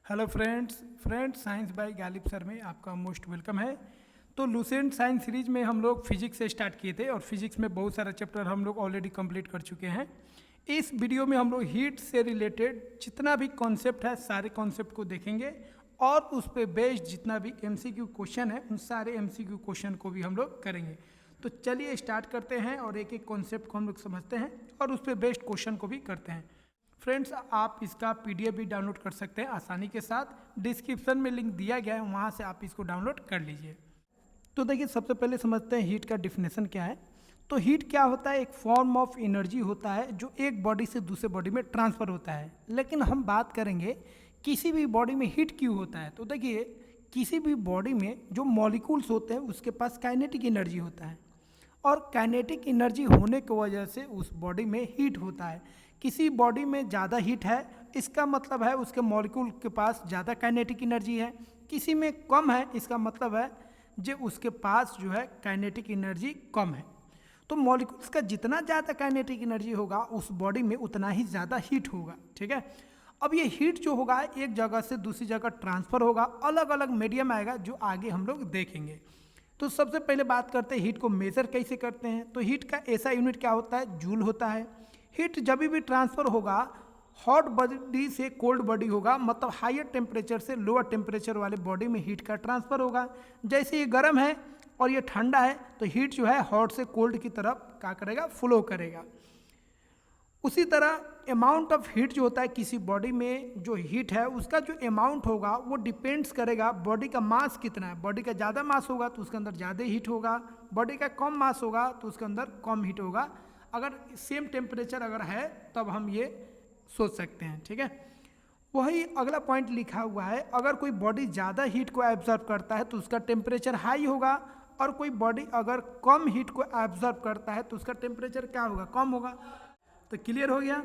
Hello friends science by Ghalib sir में आपका most welcome है। तो लूसेंट साइंस सीरीज में हम लोग फिजिक्स से स्टार्ट किए थे और फिजिक्स में बहुत सारा चैप्टर हम लोग ऑलरेडी कंप्लीट कर चुके हैं। इस वीडियो में हम लोग हीट से रिलेटेड जितना भी कॉन्सेप्ट है सारे कॉन्सेप्ट को देखेंगे और उस पर बेस्ड जितना भी एमसीक्यू क्वेश्चन है उन सारे एमसीक्यू क्वेश्चन को भी हम लोग करेंगे। तो चलिए स्टार्ट करते हैं और एक एक कॉन्सेप्ट को हम लोग समझते हैं और उस पर बेस्ड क्वेश्चन को भी करते हैं। फ्रेंड्स, आप इसका पीडीएफ भी डाउनलोड कर सकते हैं आसानी के साथ। डिस्क्रिप्शन में लिंक दिया गया है, वहाँ से आप इसको डाउनलोड कर लीजिए। तो देखिए, सबसे पहले समझते हैं हीट का डिफिनेशन क्या है। तो हीट क्या होता है? एक फॉर्म ऑफ एनर्जी होता है जो एक बॉडी से दूसरे बॉडी में ट्रांसफ़र होता है। लेकिन हम बात करेंगे किसी भी बॉडी में हीट क्यों होता है। तो देखिए, किसी भी बॉडी में जो मॉलिक्यूल्स होते हैं उसके पास काइनेटिक एनर्जी होता है और काइनेटिक एनर्जी होने की वजह से उस बॉडी में हीट होता है। किसी बॉडी में ज़्यादा हीट है, इसका मतलब है उसके मॉलिक्यूल के पास ज़्यादा काइनेटिक एनर्जी है। किसी में कम है, इसका मतलब है जो उसके पास जो है काइनेटिक एनर्जी कम है। तो मॉलिक्यूल्स का जितना ज़्यादा काइनेटिक एनर्जी होगा उस बॉडी में उतना ही ज़्यादा हीट होगा। ठीक है, अब ये हीट जो होगा एक जगह से दूसरी जगह ट्रांसफ़र होगा, अलग अलग मीडियम आएगा जो आगे हम लोग देखेंगे। तो सबसे पहले बात करते हैं हीट को मेज़र कैसे करते हैं। तो हीट का ऐसा यूनिट क्या होता है? जूल होता है। हीट जब भी ट्रांसफ़र होगा हॉट बॉडी से कोल्ड बॉडी होगा, मतलब हायर टेम्परेचर से लोअर टेम्परेचर वाले बॉडी में हीट का ट्रांसफ़र होगा। जैसे ये गर्म है और ये ठंडा है तो हीट जो है हॉट से कोल्ड की तरफ क्या करेगा? फ्लो करेगा। उसी तरह अमाउंट ऑफ हीट जो होता है किसी बॉडी में, जो हीट है उसका जो अमाउंट होगा वो डिपेंड्स करेगा बॉडी का मास कितना है। बॉडी का ज़्यादा मास होगा तो उसके अंदर ज़्यादा हीट होगा, बॉडी का कम मास होगा तो उसके अंदर कम हीट होगा। अगर सेम टेम्परेचर अगर है तब हम ये सोच सकते हैं। ठीक है, वही अगला पॉइंट लिखा हुआ है, अगर कोई बॉडी ज़्यादा हीट को एब्जॉर्ब करता है तो उसका टेम्परेचर हाई होगा और कोई बॉडी अगर कम हीट को एब्जॉर्ब करता है तो उसका टेम्परेचर क्या होगा? कम होगा। तो क्लियर हो गया।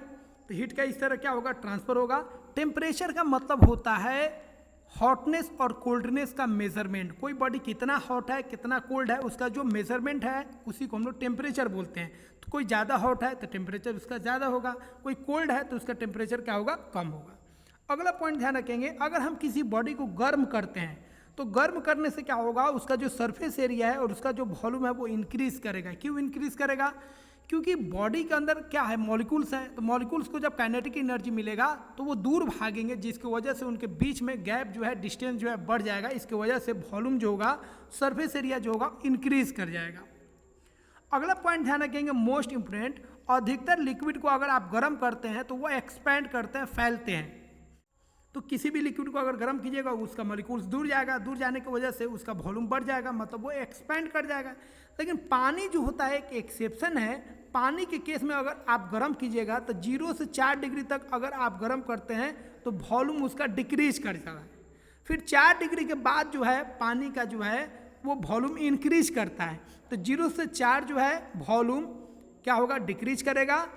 तो हीट का इस तरह क्या होगा? ट्रांसफ़र होगा। टेम्परेचर का मतलब होता है हॉटनेस और कोल्डनेस का मेजरमेंट। कोई बॉडी कितना हॉट है कितना कोल्ड है उसका जो मेजरमेंट है उसी को हम लोग टेम्परेचर बोलते हैं। तो कोई ज़्यादा हॉट है तो टेम्परेचर उसका ज़्यादा होगा, कोई कोल्ड है तो उसका टेम्परेचर क्या होगा? कम होगा। अगला पॉइंट ध्यान रखेंगे, अगर हम किसी बॉडी को गर्म करते हैं तो गर्म करने से क्या होगा? उसका जो सरफेस एरिया है और उसका जो वॉल्यूम है वो इंक्रीज करेगा। क्यों इंक्रीज करेगा? क्योंकि बॉडी के अंदर क्या है? मॉलिक्यूल्स हैं। तो मॉलिक्यूल्स को जब काइनेटिक एनर्जी मिलेगा तो वो दूर भागेंगे, जिसकी वजह से उनके बीच में गैप जो है, डिस्टेंस जो है बढ़ जाएगा। इसकी वजह से वॉल्यूम जो होगा, सरफेस एरिया जो होगा इंक्रीज कर जाएगा। अगला पॉइंट ध्यान रखेंगे, मोस्ट इंपोर्टेंट, अधिकतर लिक्विड को अगर आप गर्म करते हैं तो वो एक्सपैंड करते हैं, फैलते हैं। तो किसी भी लिक्विड को अगर गर्म कीजिएगा उसका मॉलिक्यूल्स दूर जाएगा, दूर जाने की वजह से उसका वॉल्यूम बढ़ जाएगा, मतलब वो एक्सपैंड कर जाएगा। लेकिन पानी जो होता है एक एक्सेप्शन है। पानी के केस में अगर आप गर्म कीजिएगा तो 0 से 4 डिग्री तक अगर आप गर्म करते हैं तो वॉल्यूम उसका डिक्रीज कर जाएगा। फिर 4 डिग्री के बाद जो है पानी का जो है वो वॉल्यूम इंक्रीज करता है। तो 0 से 4 जो है वॉल्यूम क्या होगा? डिक्रीज करेगा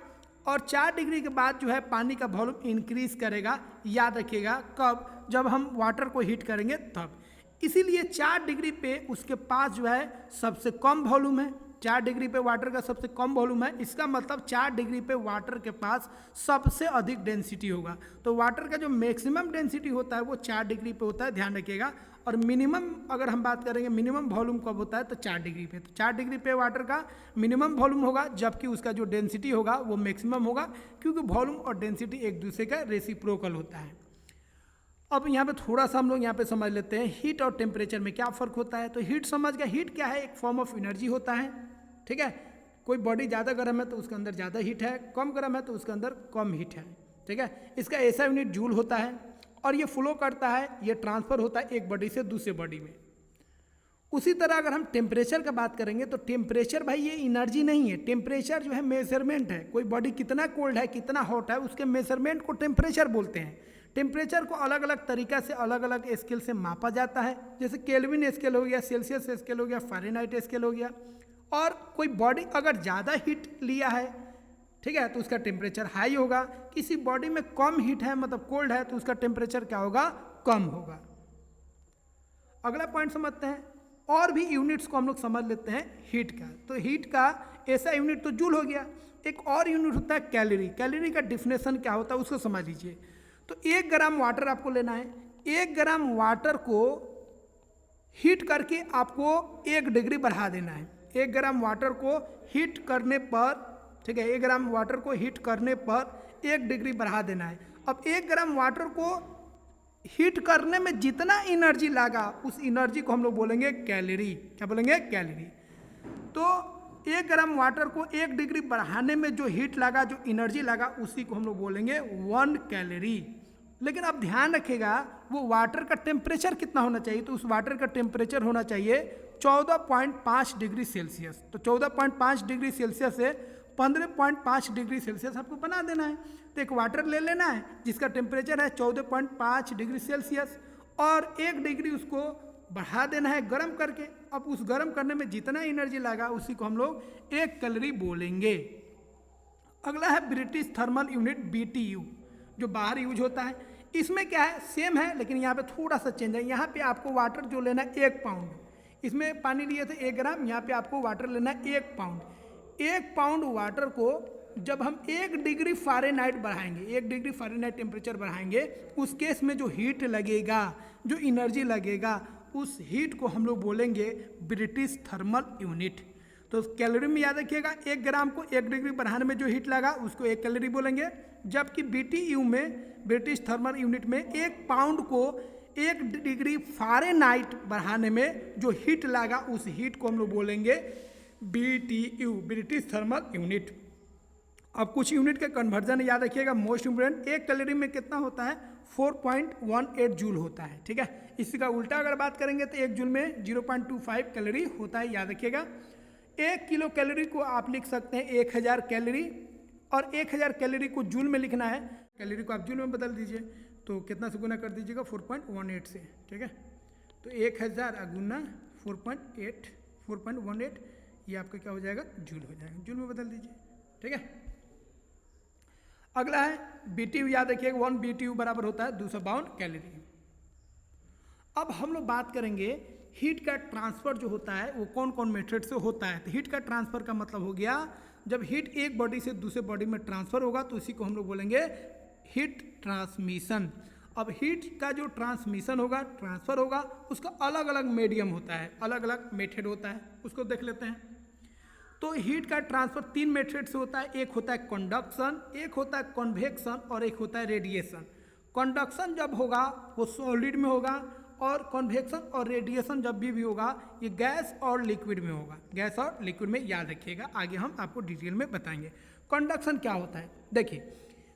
और 4 डिग्री के बाद जो है पानी का वॉल्यूम इंक्रीज करेगा। याद रखिएगा, कब? जब हम वाटर को हीट करेंगे तब। इसीलिए 4 डिग्री पे उसके पास जो है सबसे कम वॉल्यूम है। 4 डिग्री पे वाटर का सबसे कम वॉल्यूम है, इसका मतलब 4 डिग्री पे वाटर के पास सबसे अधिक डेंसिटी होगा। तो वाटर का जो मैक्सिमम डेंसिटी होता है वो 4 डिग्री पे होता है, ध्यान रखिएगा। और मिनिमम अगर हम बात करेंगे मिनिमम वॉल्यूम कब होता है तो 4 डिग्री पे। तो 4 डिग्री पे वाटर का मिनिमम वॉल्यूम होगा, जबकि उसका जो डेंसिटी होगा वो मैक्सिमम होगा, क्योंकि वॉल्यूम और डेंसिटी एक दूसरे का रेसिप्रोकल होता है। अब यहाँ पे थोड़ा सा हम लोग यहाँ पे समझ लेते हैं हीट और टेम्परेचर में क्या फ़र्क होता है। तो हीट समझ गया, हीट क्या है? एक फॉर्म ऑफ एनर्जी होता है। ठीक है, कोई बॉडी ज़्यादा गर्म है तो उसके अंदर ज़्यादा हीट है, कम गर्म है तो उसके अंदर कम हीट है। ठीक है, इसका ऐसा यूनिट जूल होता है और ये फ्लो करता है, ये ट्रांसफ़र होता है एक बॉडी से दूसरे बॉडी में। उसी तरह अगर हम टेम्परेचर का बात करेंगे तो टेम्परेचर भाई ये एनर्जी नहीं है, टेम्परेचर जो है मेजरमेंट है। कोई बॉडी कितना कोल्ड है कितना हॉट है उसके मेजरमेंट को टेम्परेचर बोलते हैं। टेम्परेचर को अलग अलग तरीक़ा से अलग अलग स्केल से मापा जाता है, जैसे केल्विन स्केल हो गया, सेल्सियस स्केल हो गया, फ़ारेनहाइट स्केल हो गया। और कोई बॉडी अगर ज़्यादा हीट लिया है, ठीक है, तो उसका टेम्परेचर हाई होगा। किसी बॉडी में कम हीट है मतलब कोल्ड है तो उसका टेम्परेचर क्या होगा? कम होगा। अगला पॉइंट समझते हैं, और भी यूनिट्स को हम लोग समझ लेते हैं हीट का। तो हीट का ऐसा यूनिट तो जूल हो गया, एक और यूनिट होता है कैलोरी। कैलोरी का डिफिनेशन क्या होता है उसको समझ लीजिए। तो 1 ग्राम वाटर आपको लेना है, 1 ग्राम वाटर को हीट करके आपको 1 डिग्री बढ़ा देना है। 1 ग्राम वाटर को हीट करने पर, ठीक है, 1 ग्राम वाटर को हीट करने पर 1 डिग्री बढ़ा देना है। अब 1 ग्राम वाटर को हीट करने में जितना एनर्जी लगा उस एनर्जी को हम लोग बोलेंगे कैलोरी। क्या बोलेंगे? कैलोरी। तो 1 ग्राम वाटर को 1 डिग्री बढ़ाने में जो हीट लगा, जो एनर्जी लगा, उसी को हम लोग बोलेंगे 1 कैलोरी। लेकिन अब ध्यान रखिएगा वो वाटर का टेम्परेचर कितना होना चाहिए, तो उस वाटर का टेम्परेचर होना चाहिए 14.5 डिग्री सेल्सियस। तो 14.5 डिग्री सेल्सियस से 15.5 डिग्री सेल्सियस आपको बना देना है। तो एक वाटर ले लेना है जिसका टेम्परेचर है 14.5 डिग्री सेल्सियस और 1 डिग्री उसको बढ़ा देना है गर्म करके। अब उस गर्म करने में जितना एनर्जी लगा उसी को हम लोग 1 कैलोरी बोलेंगे। अगला है ब्रिटिश थर्मल यूनिट BTU, जो बाहर यूज होता है। इसमें क्या है, सेम है लेकिन यहाँ पे थोड़ा सा चेंज है। यहाँ पे आपको वाटर जो लेना है 1 पाउंड, इसमें पानी लिए थे 1 ग्राम, यहाँ पे आपको वाटर लेना है 1 पाउंड। 1 पाउंड वाटर को जब हम 1 डिग्री फ़ारेनहाइट बढ़ाएंगे, 1 डिग्री फ़ारेनहाइट टेम्परेचर बढ़ाएंगे, उस केस में जो हीट लगेगा, जो एनर्जी लगेगा, उस हीट को हम लोग बोलेंगे ब्रिटिश थर्मल यूनिट। तो कैलोरी में याद रखिएगा 1 ग्राम को 1 डिग्री बढ़ाने में जो हीट लगा उसको 1 कैलोरी बोलेंगे, जबकि BTU में, ब्रिटिश थर्मल यूनिट में, 1 पाउंड को 1 डिग्री फ़ारेनहाइट बढ़ाने में जो हीट लगा उस हीट को हम लोग बोलेंगे BTU, ब्रिटिश थर्मल यूनिट। अब कुछ यूनिट का कन्वर्जन याद रखिएगा, मोस्ट इंपोर्टेंट। 1 कैलोरी में कितना होता है? 4.18 जूल होता है, ठीक है। इसी का उल्टा अगर बात करेंगे तो 1 जूल में 0.25 कैलोरी होता है, याद रखिएगा। 1 किलो कैलोरी को आप लिख सकते हैं 1000 कैलोरी, और 1000 कैलोरी को जूल में लिखना है, कैलोरी को आप जूल में बदल दीजिए, तो कितना से गुना कर दीजिएगा? 4.18 से, ठीक है। तो 1000 गुना 4.18, ये आपका क्या हो जाएगा? जूल हो जाएगा, जूल में बदल दीजिए, ठीक है। अगला है BTU, याद रखिएगा 1 BTU बराबर होता है 252 कैलोरी। अब हम लोग बात करेंगे हीट का ट्रांसफ़र जो होता है वो कौन कौन मेथड से होता है। तो हीट का ट्रांसफ़र का मतलब हो गया जब हीट एक बॉडी से दूसरे बॉडी में ट्रांसफ़र होगा तो इसी को हम लोग बोलेंगे हीट ट्रांसमिशन। अब हीट का जो ट्रांसमिशन होगा, ट्रांसफ़र होगा, उसका अलग अलग मीडियम होता है, अलग अलग मेथड होता है, उसको देख लेते हैं। तो हीट का ट्रांसफ़र 3 मेथड से होता है। एक होता है कंडक्शन, एक होता है कन्वेक्शन और एक होता है रेडिएशन। कंडक्शन जब होगा वो सॉलिड में होगा, और कन्वेक्शन और रेडिएशन जब भी होगा ये गैस और लिक्विड में होगा, गैस और लिक्विड में, याद रखिएगा। आगे हम आपको डिटेल में बताएंगे कंडक्शन क्या होता है। देखिए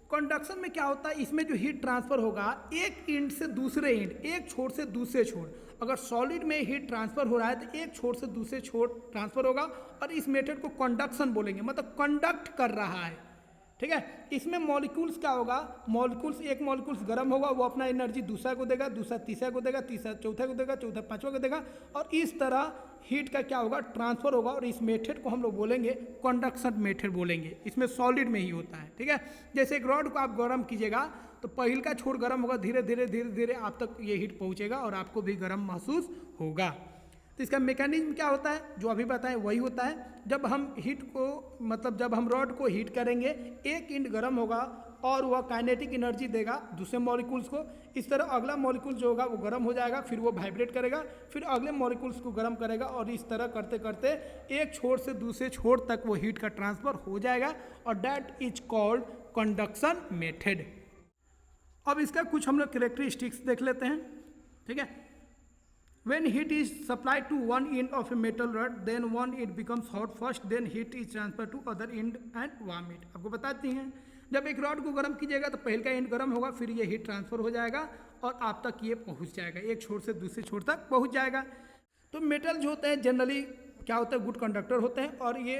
कंडक्शन में क्या होता है, इसमें जो हीट ट्रांसफ़र होगा एक एंड से दूसरे एंड, एक छोर से दूसरे छोर। अगर सॉलिड में हीट ट्रांसफ़र हो रहा है तो एक छोर से दूसरे छोर ट्रांसफ़र होगा, और इस मेथड को कंडक्शन बोलेंगे, मतलब कंडक्ट कर रहा है, ठीक है। इसमें मॉलिक्यूल्स क्या होगा, मॉलिक्यूल्स, एक मॉलिक्यूल्स गर्म होगा, वो अपना एनर्जी दूसरा को देगा, दूसरा तीसरा को देगा, तीसरा चौथा को देगा, चौथा पांचवा को देगा, और इस तरह हीट का क्या होगा, ट्रांसफ़र होगा। और इस मेथड को हम लोग बोलेंगे कंडक्शन मेथड बोलेंगे। इसमें सॉलिड में ही होता है, ठीक है। जैसे एक रॉड को आप गर्म कीजिएगा तो पहिल का छोर गर्म होगा, धीरे धीरे धीरे धीरे आप तक ये हीट पहुँचेगा और आपको भी गर्म महसूस होगा। तो इसका मैकेनिज्म क्या होता है, जो अभी बताएं वही होता है। जब हम हीट को, मतलब जब हम रॉड को हीट करेंगे, एक एंड गर्म होगा और वह काइनेटिक एनर्जी देगा दूसरे मॉलिक्यूल्स को। इस तरह अगला मॉलिक्यूल जो होगा वो गर्म हो जाएगा, फिर वो वाइब्रेट करेगा, फिर अगले मॉलिक्यूल्स को गर्म करेगा, और इस तरह करते करते एक छोर से दूसरे छोर तक वो हीट का ट्रांसफ़र हो जाएगा, और that is called conduction method. अब इसका कुछ हम लोग कैरेक्टरिस्टिक्स देख लेते हैं, ठीक है। When heat is supplied to one end of a metal rod, then one end becomes hot first, then heat is transferred to other end and warm it। आपको बताती हैं, जब एक रॉड को गर्म कीजिएगा तो पहले का एंड गर्म होगा, फिर ये हीट ट्रांसफ़र हो जाएगा और आप तक ये पहुंच जाएगा, एक छोर से दूसरे छोर तक पहुंच जाएगा। तो मेटल जो होते हैं जनरली क्या होता है, गुड कंडक्टर होते हैं, और ये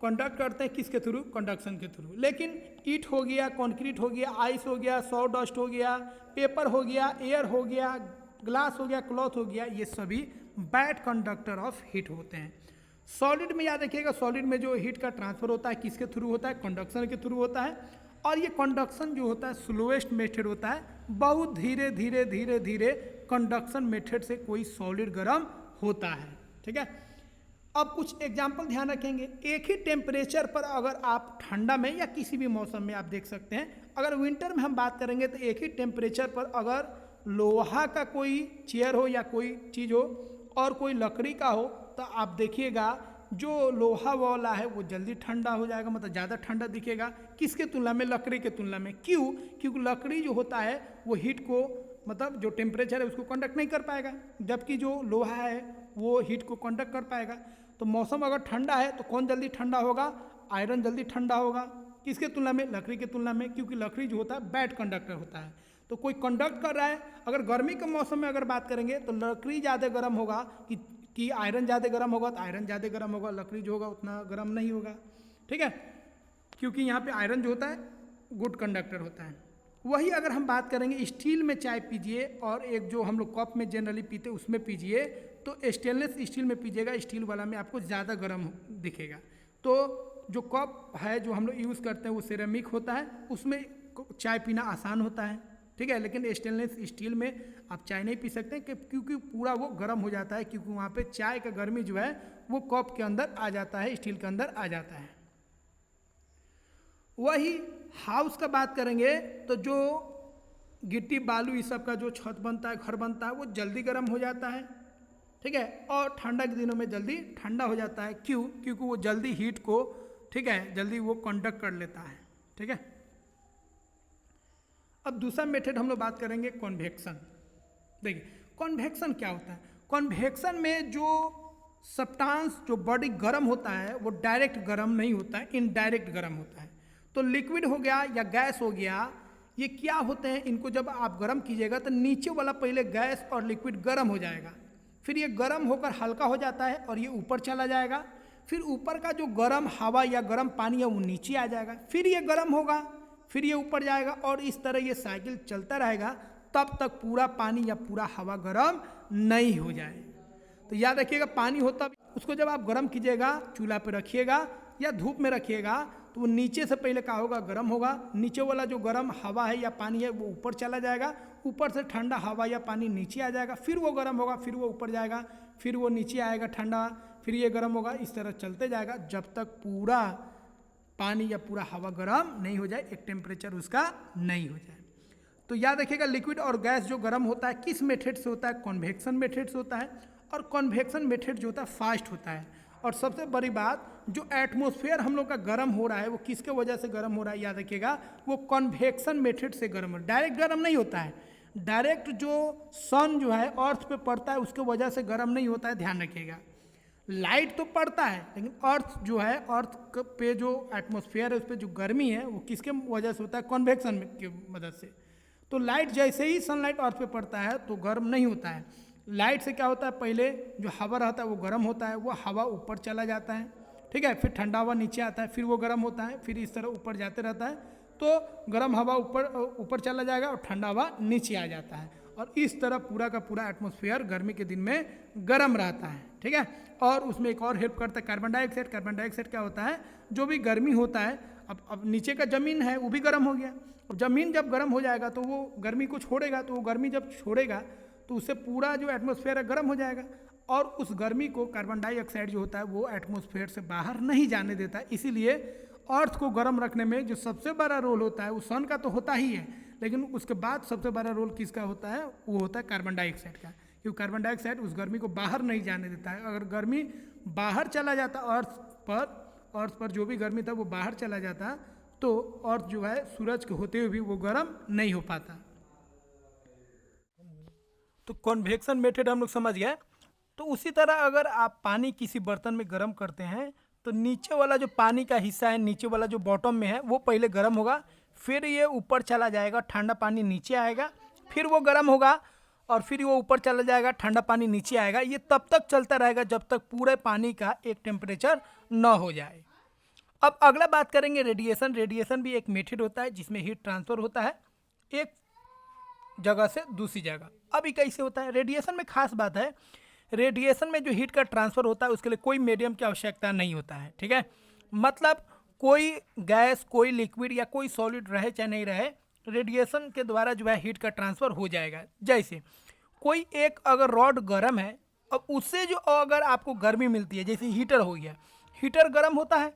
कंडक्ट करते हैं किसके थ्रू, कंडक्शन के थ्रू। लेकिन ईट हो गया, कंक्रीट हो गया, आइस हो गया, सॉ डस्ट हो गया, पेपर हो गया, एयर हो गया, ग्लास हो गया, क्लॉथ हो गया, ये सभी बैड कंडक्टर ऑफ हीट होते हैं। सॉलिड में याद रखिएगा, सॉलिड में जो हीट का ट्रांसफ़र होता है किसके थ्रू होता है, कंडक्शन के थ्रू होता है। और ये कंडक्शन जो होता है स्लोएस्ट मेथड होता है, बहुत धीरे धीरे धीरे धीरे कंडक्शन मेथड से कोई सॉलिड गर्म होता है, ठीक है। अब कुछ एग्जाम्पल ध्यान रखेंगे। एक ही टेम्परेचर पर अगर आप ठंडा में या किसी भी मौसम में आप देख सकते हैं, अगर विंटर में हम बात करेंगे तो एक ही टेम्परेचर पर अगर लोहा का कोई चेयर हो या कोई चीज़ हो और कोई लकड़ी का हो, तो आप देखिएगा जो लोहा वाला है वो जल्दी ठंडा हो जाएगा, मतलब ज़्यादा ठंडा दिखेगा किसके तुलना में, लकड़ी के तुलना में। क्यों? क्योंकि लकड़ी जो होता है वो हीट को, मतलब जो टेम्परेचर है उसको कंडक्ट नहीं कर पाएगा, जबकि जो लोहा है वो हीट को कंडक्ट कर पाएगा। तो मौसम अगर ठंडा है तो कौन जल्दी ठंडा होगा? आयरन जल्दी ठंडा होगा। किसके तुलना में? लकड़ी के तुलना में, क्योंकि लकड़ी जो होता है बैड कंडक्टर होता है। तो कोई कंडक्ट कर रहा है, अगर गर्मी के मौसम में अगर बात करेंगे तो लकड़ी ज़्यादा गर्म होगा कि आयरन ज़्यादा गर्म होगा, तो आयरन ज़्यादा गर्म होगा, लकड़ी जो होगा उतना गर्म नहीं होगा। ठीक है, क्योंकि यहाँ पे आयरन जो होता है गुड कंडक्टर होता है। वही अगर हम बात करेंगे स्टील में चाय पीजिए और एक जो हम लोग कप में जनरली पीते उसमें पीजिए, तो स्टेनलेस स्टील में पीजिएगा, स्टील वाला में आपको ज़्यादा गर्म दिखेगा। तो जो कप है जो हम लोग यूज़ करते हैं वो सिरेमिक होता है, उसमें चाय पीना आसान होता है। ठीक है, लेकिन स्टेनलेस स्टील में आप चाय नहीं पी सकते क्योंकि पूरा वो गर्म हो जाता है, क्योंकि वहाँ पे चाय का गर्मी जो है वो कप के अंदर आ जाता है, स्टील के अंदर आ जाता है। वही हाउस का बात करेंगे तो जो गिट्टी बालू इस सब का जो छत बनता है, घर बनता है, वो जल्दी गर्म हो जाता है। ठीक है, और ठंडा के दिनों में जल्दी ठंडा हो जाता है। क्यों? क्योंकि वो जल्दी हीट को, ठीक है, जल्दी वो कंडक्ट कर लेता है। ठीक है, अब दूसरा मेथड हम लोग बात करेंगे कन्वेक्शन। देखिए कन्वेक्शन क्या होता है। कन्वेक्शन में जो सब्सटेंस जो बॉडी गर्म होता है वो डायरेक्ट गर्म नहीं होता है, इनडायरेक्ट गर्म होता है। तो लिक्विड हो गया या गैस हो गया, ये क्या होते हैं, इनको जब आप गर्म कीजिएगा तो नीचे वाला पहले गैस और लिक्विड गर्म हो जाएगा, फिर ये गर्म होकर हल्का हो जाता है और ये ऊपर चला जाएगा, फिर ऊपर का जो गर्म हवा या गर्म पानी है वो नीचे आ जाएगा, फिर ये गर्म होगा, फिर ये ऊपर जाएगा, और इस तरह ये साइकिल चलता रहेगा तब तक पूरा पानी या पूरा हवा गर्म नहीं हो जाए। तो याद रखिएगा, पानी होता उसको जब आप गर्म कीजिएगा, चूल्हा पे रखिएगा या धूप में रखिएगा, तो वो नीचे से पहले क्या होगा, गर्म होगा, नीचे वाला जो गर्म हवा है या पानी है वो ऊपर चला जाएगा, ऊपर से ठंडा हवा या पानी नीचे आ जाएगा, फिर वो गर्म होगा, फिर वो ऊपर जाएगा, फिर वो नीचे आएगा ठंडा, फिर ये गर्म होगा, इस तरह चलते जाएगा जब तक पूरा पानी या पूरा हवा गर्म नहीं हो जाए, एक टेम्परेचर उसका नहीं हो जाए। तो याद रखिएगा, लिक्विड और गैस जो गर्म होता है किस मेथड से होता है, कन्वेक्शन मेथड से होता है, और कन्वेक्शन मेथड जो होता है फास्ट होता है। और सबसे बड़ी बात, जो एटमॉस्फेयर हम लोग का गर्म हो रहा है वो किसके वजह से गर्म हो रहा है, याद रखिएगा, वो कन्वेक्शन मेथड से गर्म हो रहा है, डायरेक्ट गर्म नहीं होता है। डायरेक्ट जो सन जो है अर्थ पे पड़ता है उसके वजह से गर्म नहीं होता है, ध्यान रखिएगा। लाइट तो पड़ता है, लेकिन अर्थ जो है, अर्थ पे जो एटमॉस्फेयर है उस पर जो गर्मी है वो किसके वजह से होता है, कन्वेक्शन की मदद से। तो लाइट जैसे ही सनलाइट अर्थ पे पड़ता है तो गर्म नहीं होता है। लाइट से क्या होता है, पहले जो हवा रहता है वो गर्म होता है, वो हवा ऊपर चला जाता है, ठीक है, फिर ठंडा हवा नीचे आता है, फिर वो गर्म होता है, फिर इस तरह ऊपर जाते रहता है, तो गर्म हवा ऊपर चला जाएगा और ठंडा हवा नीचे आ जाता है, और इस तरह पूरा का पूरा एटमॉस्फेयर गर्मी के दिन में गर्म रहता है। ठीक है, और उसमें एक और हेल्प करता है कार्बन डाइऑक्साइड। कार्बन डाइऑक्साइड क्या होता है, जो भी गर्मी होता है, अब नीचे का ज़मीन है वो भी गर्म हो गया, और ज़मीन जब गर्म हो जाएगा तो वो गर्मी को छोड़ेगा, तो वो गर्मी जब छोड़ेगा तो उससे पूरा जो एटमॉस्फेयर है गर्म हो जाएगा, और उस गर्मी को कार्बन डाइऑक्साइड जो होता है वो एटमॉस्फेयर से बाहर नहीं जाने देता है। इसीलिए अर्थ को गर्म रखने में जो सबसे बड़ा रोल होता है वो सन का तो होता ही है, लेकिन उसके बाद सबसे बड़ा रोल किसका होता है, वो होता है कार्बन डाइऑक्साइड का, क्योंकि कार्बन डाइऑक्साइड उस गर्मी को बाहर नहीं जाने देता है। अगर गर्मी बाहर चला जाता अर्थ पर जो भी गर्मी था वो बाहर चला जाता, तो अर्थ जो है सूरज के होते हुए भी वो गर्म नहीं हो पाता। तो कन्वेक्शन मेथड हम लोग समझ गए। तो उसी तरह अगर आप पानी किसी बर्तन में गर्म करते हैं तो नीचे वाला जो पानी का हिस्सा है, नीचे वाला जो बॉटम में है वो पहले गर्म होगा, फिर ये ऊपर चला जाएगा, ठंडा पानी नीचे आएगा, फिर वो गर्म होगा, और फिर वो ऊपर चला जाएगा, ठंडा पानी नीचे आएगा। ये तब तक चलता रहेगा जब तक पूरे पानी का एक टेम्परेचर न हो जाए। अब अगला बात करेंगे रेडिएशन। रेडिएशन भी एक मेथड होता है जिसमें हीट ट्रांसफ़र होता है एक जगह से दूसरी जगह। अभी कैसे होता है रेडिएशन में, खास बात है रेडिएशन में जो हीट का ट्रांसफ़र होता है उसके लिए कोई मीडियम की आवश्यकता नहीं होता है। ठीक है, मतलब कोई गैस, कोई लिक्विड या कोई सॉलिड रहे चाहे नहीं रहे, रेडिएशन के द्वारा जो है हीट का ट्रांसफ़र हो जाएगा। जैसे कोई एक अगर रॉड गर्म है, अब उससे जो अगर आपको गर्मी मिलती है, जैसे हीटर हो गया, हीटर गर्म होता है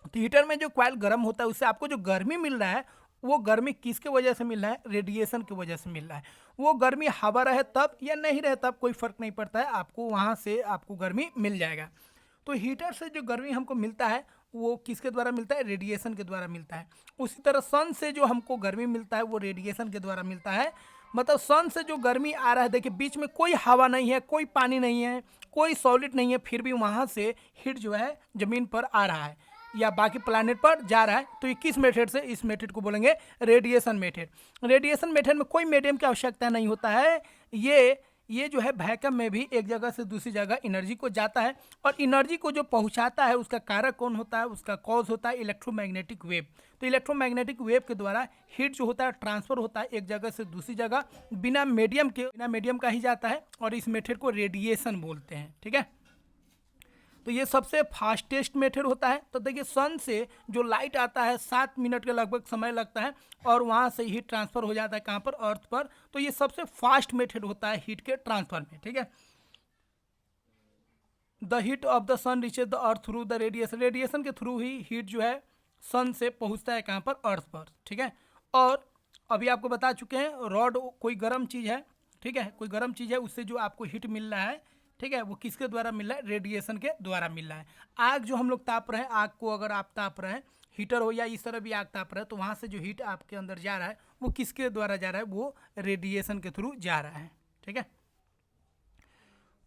तो हीटर में जो कॉइल गर्म होता है उससे आपको जो गर्मी मिल रहा है वो गर्मी किसके वजह से मिल रहा है, रेडिएशन की वजह से मिल रहा है। वो गर्मी हवा रहे तब या नहीं रहे तब कोई फर्क नहीं पड़ता है, आपको वहाँ से आपको गर्मी मिल जाएगा। तो हीटर से जो गर्मी हमको मिलता है वो किसके द्वारा मिलता है, रेडिएशन के द्वारा मिलता है। उसी तरह सन से जो हमको गर्मी मिलता है वो रेडिएशन के द्वारा मिलता है। मतलब सन से जो गर्मी आ रहा है, देखिए बीच में कोई हवा नहीं है, कोई पानी नहीं है, कोई सॉलिड नहीं है, फिर भी वहाँ से हीट जो है ज़मीन पर आ रहा है या बाकी प्लैनेट पर जा रहा है। तो ये किस मेथड से, इस मेथड को बोलेंगे रेडिएशन मेथड। रेडिएशन मेथड में कोई मीडियम की आवश्यकता नहीं होता है। ये जो है वैक्यूम में भी एक जगह से दूसरी जगह एनर्जी को जाता है, और एनर्जी को जो पहुंचाता है उसका कारक कौन होता है, उसका कॉज होता है इलेक्ट्रोमैग्नेटिक वेव। तो इलेक्ट्रोमैग्नेटिक वेव के द्वारा हीट जो होता है ट्रांसफर होता है एक जगह से दूसरी जगह, बिना मीडियम का ही जाता है, और इस मेथड को रेडिएशन बोलते हैं। ठीक है, तो ये सबसे फास्टेस्ट मेथड होता है। तो देखिए सन से जो लाइट आता है 7 मिनट के लगभग समय लगता है, और वहाँ से हीट ट्रांसफर हो जाता है कहाँ पर, अर्थ पर। तो ये सबसे फास्ट मेथड होता है हीट के ट्रांसफर में। ठीक है, the heat of the sun reaches the earth through the radiation. Radiation के थ्रू ही हीट जो है सन से पहुँचता है कहाँ पर, अर्थ पर। ठीक है, और अभी आपको बता चुके हैं रॉड कोई गर्म चीज़ है। ठीक है, कोई गर्म चीज़ है, उससे जो आपको हीट मिल रहा है, ठीक है, वो किसके द्वारा मिल रहा है, रेडिएशन के द्वारा मिल रहा है। आग जो हम लोग ताप रहे हैं, आग को अगर आप ताप रहे हैं, हीटर हो या इस तरह भी आग ताप रहे हैं, तो वहाँ से जो हीट आपके अंदर जा रहा है वो किसके द्वारा जा रहा है, वो रेडिएशन के थ्रू जा रहा है। ठीक है,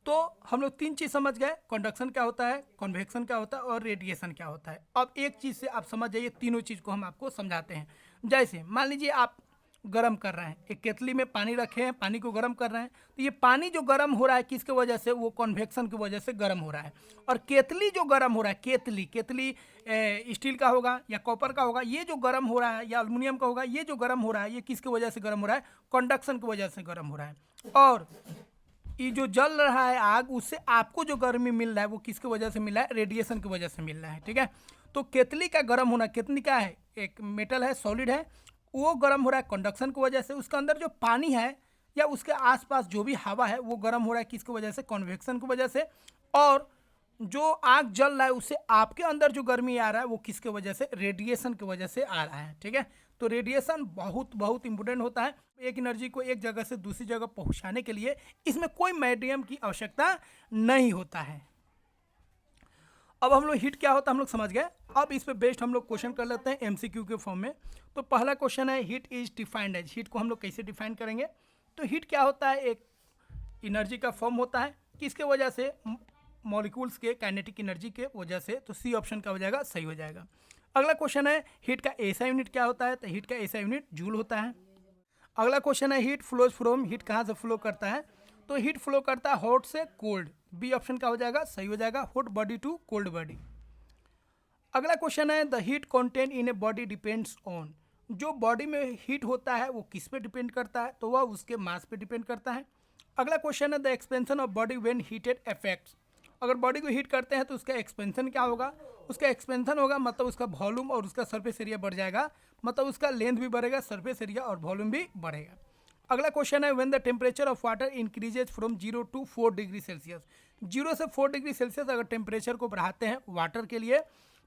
तो हम लोग 3 चीज़ समझ गए, कंडक्शन क्या होता है, कन्वेक्शन क्या होता है, और रेडिएशन क्या होता है। अब एक चीज़ से आप समझ जाइए, तीनों चीज़ को हम आपको समझाते हैं। जैसे मान लीजिए आप गर्म कर रहे हैं, एक केतली में पानी रखे हैं, पानी को गर्म कर रहे हैं, तो ये पानी जो गर्म हो रहा है किसके वजह से, वो कन्वेक्शन की वजह से गर्म हो रहा है। और केतली जो गर्म हो रहा है, केतली स्टील का होगा या कॉपर का होगा, ये जो गर्म हो रहा है, या एल्युमिनियम का होगा, ये जो गर्म हो रहा है, ये किसकी वजह से गर्म हो रहा है, कंडक्शन की वजह से गर्म हो रहा है। और ये जो जल रहा है आग, उससे आपको जो गर्मी मिल रहा है वो किसकी वजह से मिल रहा है, रेडिएशन की वजह से मिल रहा है। ठीक है, तो केतली का गर्म होना, केतली क्या है, एक मेटल है, सॉलिड है, वो गर्म हो रहा है कंडक्शन की वजह से। उसके अंदर जो पानी है या उसके आसपास जो भी हवा है वो गर्म हो रहा है किसकी वजह से, कन्वेक्शन की वजह से। और जो आग जल रहा है उससे आपके अंदर जो गर्मी आ रहा है वो किसके वजह से, रेडिएशन की वजह से आ रहा है। ठीक है, तो रेडिएशन बहुत बहुत इंपॉर्टेंट होता है। एक एनर्जी को एक जगह से दूसरी जगह पहुंचाने के लिए इसमें कोई मीडियम की आवश्यकता नहीं होता है। अब हम लोग हीट क्या होता है हम लोग समझ गए। अब इस पे बेस्ड हम लोग क्वेश्चन कर लेते हैं एमसीक्यू के फॉर्म में। तो पहला क्वेश्चन है, heat is defined as. Heat को हम लोग कैसे डिफाइन करेंगे, तो हीट क्या होता है, एक एनर्जी का फॉर्म होता है, किसके वजह से, मॉलिक्यूल्स के काइनेटिक एनर्जी के वजह से। तो सी ऑप्शन का हो जाएगा, सही हो जाएगा। अगला क्वेश्चन है, हीट का ऐसा यूनिट क्या होता है, तो हीट का ऐसा यूनिट जूल होता है। अगला क्वेश्चन है, हीट फ्लोज फ्रॉम, हीट कहाँ से फ्लो करता है, तो हीट फ्लो करता है हॉट से कोल्ड। बी ऑप्शन का हो जाएगा, सही हो जाएगा, hot body to cold body. अगला क्वेश्चन है, the heat content in a body depends on. जो बॉडी में हीट होता है वो किस पे डिपेंड करता है, तो वह उसके मास पे डिपेंड करता है। अगला क्वेश्चन है, the expansion of body when heated effects. अगर बॉडी को हीट करते हैं तो उसका एक्सपेंशन क्या होगा, उसका एक्सपेंशन होगा मतलब उसका वॉल्यूम और उसका सरफेस एरिया बढ़ जाएगा, मतलब उसका लेंथ भी बढ़ेगा, सरफेस एरिया और वॉल्यूम भी बढ़ेगा। अगला क्वेश्चन है, when the temperature of water increases from 0 to 4 degree Celsius. 0 से 4 डिग्री सेल्सियस अगर टेम्परेचर को बढ़ाते हैं वाटर के लिए,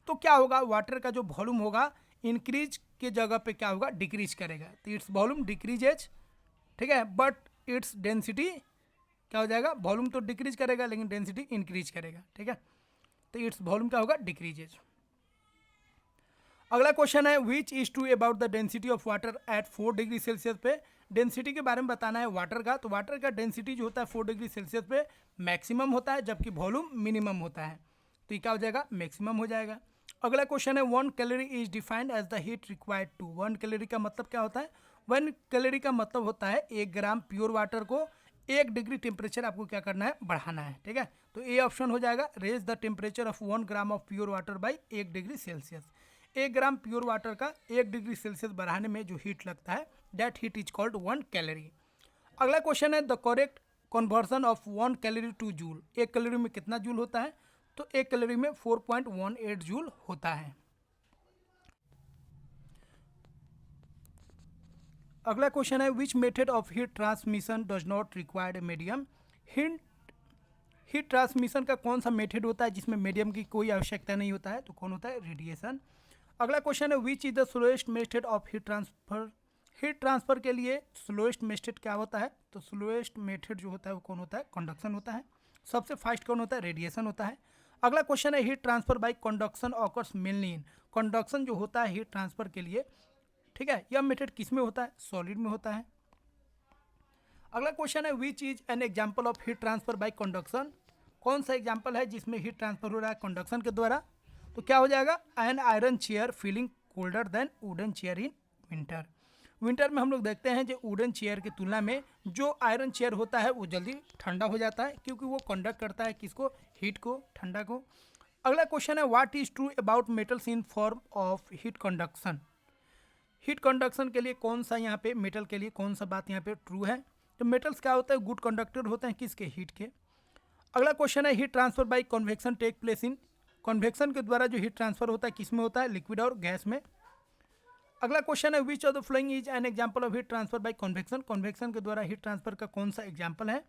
तो क्या होगा, वाटर का जो वॉल्यूम होगा इंक्रीज के जगह पे क्या होगा, डिक्रीज करेगा। तो इट्स वॉल्यूम डिक्रीजेज, ठीक है, बट इट्स डेंसिटी क्या हो जाएगा, वॉल्यूम तो डिक्रीज करेगा लेकिन डेंसिटी इंक्रीज करेगा। ठीक है, तो इट्स वॉल्यूम क्या होगा, डिक्रीजेज। अगला क्वेश्चन है, which is true about the density of water at 4 degree Celsius पे। डेंसिटी के बारे में बताना है वाटर का, तो वाटर का डेंसिटी जो होता है 4 डिग्री सेल्सियस पे मैक्सिमम होता है, जबकि वॉल्यूम मिनिमम होता है। तो ये क्या हो जाएगा, मैक्सिमम हो जाएगा। अगला क्वेश्चन है, 1 calorie is defined as the heat required to. 1 calorie का मतलब क्या होता है, 1 कैलोरी का मतलब होता है 1 ग्राम प्योर वाटर को 1 डिग्री टेम्परेचर आपको क्या करना है, बढ़ाना है। ठीक है, तो ए ऑप्शन हो जाएगा, raise the temperature of 1 gram of pure water by 1 degree Celsius. 1 gram pure water का 1 डिग्री सेल्सियस बढ़ाने में जो हीट लगता है, that heat is called 1 calorie. अगला क्वेश्चन है, the correct conversion of 1 calorie two joule. 1 calorie में कितना जूल होता है, तो 1 कैलोरी में 4.18 जूल होता है। अगला क्वेश्चन है, which method of heat transmission does not required medium. Heat transmission का कौन सा मेथड होता है जिसमें मीडियम की कोई आवश्यकता नहीं होता है, तो कौन होता है, रेडिएशन। अगला क्वेश्चन है which is the slowest method of heat transfer. Heat transfer के लिए स्लोएस्ट मेथड क्या होता है? तो स्लोएस्ट मेथड जो होता है वो कौन होता है? कंडक्शन होता है। सबसे फास्ट कौन होता है? रेडिएशन होता है। अगला क्वेश्चन है heat transfer bye conduction occurs mainly इन। कंडक्शन जो होता है हीट ट्रांसफर के लिए, ठीक है, यह मेथड किस में होता है? सॉलिड में होता है। अगला क्वेश्चन है which is an example of heat transfer bye conduction. कौन सा एग्जाम्पल है जिसमें हीट ट्रांसफर हो रहा है कंडक्शन के द्वारा? तो क्या हो जाएगा? An iron chair feeling colder than wooden chair in winter. Winter में हम लोग देखते हैं जो वुडन चेयर की तुलना में जो आयरन चेयर होता है वो जल्दी ठंडा हो जाता है, क्योंकि वो कंडक्ट करता है किसको? हीट को, ठंडा को। अगला क्वेश्चन है what is true about metals in form of heat conduction. Heat conduction के लिए कौन सा यहाँ पे मेटल के लिए कौन सा बात यहाँ पे ट्रू है? तो मेटल्स क्या होता है? गुड कंडक्टर होते हैं किसके? हीट के। अगला क्वेश्चन है heat transfer by convection take place in. Convection के द्वारा जो हीट ट्रांसफर होता है किस में होता है? लिक्विड और गैस में। अगला क्वेश्चन है which of the following is an example of heat transfer by convection. Convection के द्वारा हीट ट्रांसफर का कौन सा एग्जाम्पल है?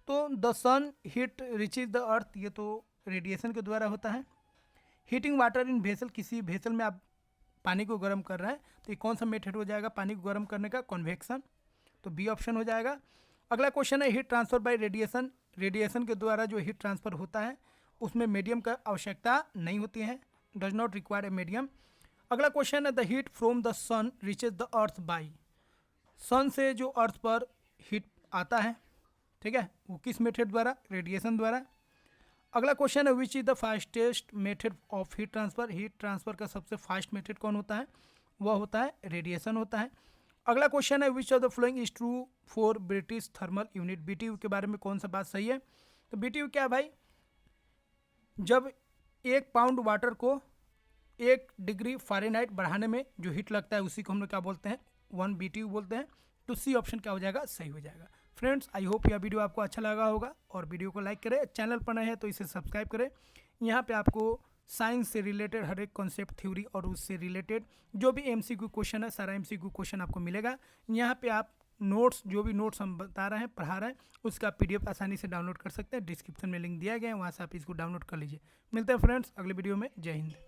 तो the sun heat reaches the earth, ये तो रेडिएशन के द्वारा होता है। हीटिंग वाटर इन वेसल, किसी वेसल में आप पानी को गर्म कर रहे हैं तो ये कौन सा मेथड हो जाएगा पानी को गर्म करने का? कन्वेक्शन, तो बी ऑप्शन हो जाएगा। अगला क्वेश्चन है heat transfer bye radiation. Radiation के द्वारा जो हीट ट्रांसफर होता है उसमें मीडियम का आवश्यकता नहीं होती है, does not require a medium. अगला क्वेश्चन है the heat from the sun reaches the earth by. Sun से जो अर्थ पर हीट आता है, ठीक है, वो किस मेथड द्वारा? रेडिएशन द्वारा। अगला क्वेश्चन है which is the fastest method of heat transfer. Heat transfer का सबसे फास्ट मेथड कौन होता है? वह होता है रेडिएशन होता है। अगला क्वेश्चन है which of the following is true for British thermal unit. BTU के बारे में कौन सा बात सही है? तो बीटीयू क्या है भाई? जब 1 पाउंड वाटर को 1 डिग्री फ़ारेनहाइट बढ़ाने में जो हीट लगता है उसी को हम लोग क्या बोलते हैं? 1 BTU बोलते हैं। तो सी ऑप्शन क्या हो जाएगा? सही हो जाएगा। फ्रेंड्स, आई होप यह वीडियो आपको अच्छा लगा होगा और वीडियो को लाइक करें, चैनल पर नए हैं तो इसे सब्सक्राइब करें। यहाँ पे आपको साइंस से रिलेटेड हर एक कॉन्सेप्ट, थ्योरी और उससे रिलेटेड जो भी MCQ क्वेश्चन है, सारा MCQ क्वेश्चन आपको मिलेगा। यहाँ पे आप नोट्स, जो भी नोट्स हम बता रहे हैं, पढ़ा रहे हैं, उसका PDF आसानी से डाउनलोड कर सकते हैं। डिस्क्रिप्शन में लिंक दिया गया है, वहाँ से आप इसको डाउनलोड कर लीजिए। मिलते हैं फ्रेंड्स अगले वीडियो में। जय हिंद।